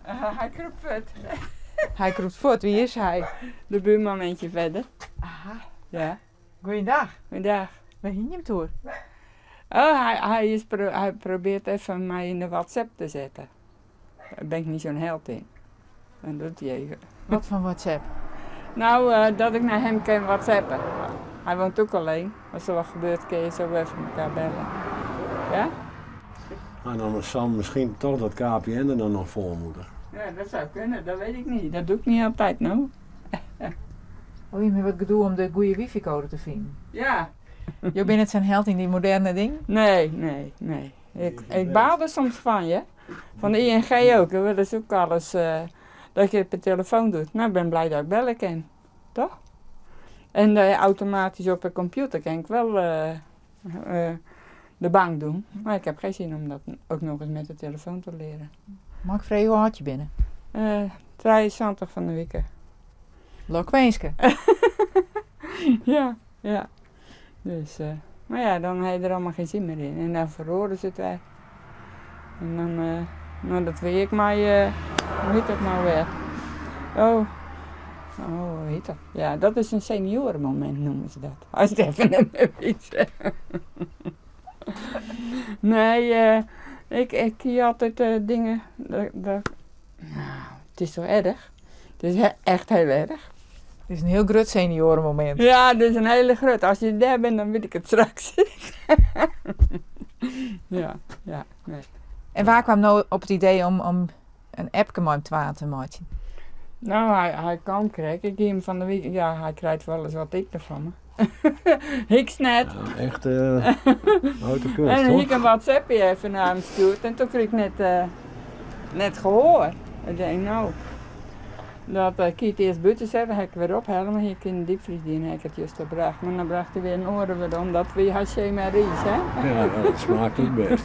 Hij kroep voort. Hij kroept voort. Wie is hij? De buurman eentje verder. Aha. Ja. Goeiedag. Goedendag. Waar ging je hem toe? Oh, hij probeert even mij in de WhatsApp te zetten. Daar ben ik niet zo'n held in. Dan doet hij even. Wat van WhatsApp? Nou, dat ik naar hem kan WhatsAppen. Hij woont ook alleen. Als er wat gebeurt, kun je zo even elkaar bellen. Ja? En dan zal misschien toch dat KPN er dan nog voor moeten. Ja, dat zou kunnen. Dat weet ik niet. Dat doe ik niet altijd, nou. Oh, je hebt wat gedoe om de goede wifi-code te vinden. Ja. Je bent het zijn held in die moderne ding? Nee. Ik baal er soms van, je. Van de ING ook. We willen ook alles dat je het per telefoon doet. Nou, ik ben blij dat ik bellen kan. Toch? En automatisch op een computer kan ik wel de bank doen. Maar ik heb geen zin om dat ook nog eens met de telefoon te leren. Mag ik vragen hoe hard je binnen? 73 van de week. Lokwenske. Ja. Dus, maar ja, dan heb je er allemaal geen zin meer in. En dan verhoren ze het weg. En dan, nou dat weet ik maar, hoe heet dat nou weer? Oh, hoe heet dat? Ja, dat is een seniorenmoment noemen ze dat. Als je het even net weet. Nee, ik zie altijd dingen, nou, het is zo erg. Het is echt heel erg. Het is een heel groot seniorenmoment. Ja, dat is een hele groot. Als je daar bent, dan weet ik het straks. ja, nee. En waar kwam nou op het idee om een appje met hem te maken? Nou, hij kan krijgen. Ik geef hem van de week. Ja, hij krijgt wel eens wat ik ervan me. Ik net. Ja, echt uit de kunst, En hoor. ik een WhatsAppje even naar hem stuurt. En toen kreeg ik net gehoord. Ik denk, nou, dat ik het eerst buiten zetten, heb ik weer ophalen. Hier in de diepvries die heb ik het juist gebracht. Maar dan bracht hij weer een oren weer om. Dat weer had je maar iets, hè? Ja, dat smaakt ook best.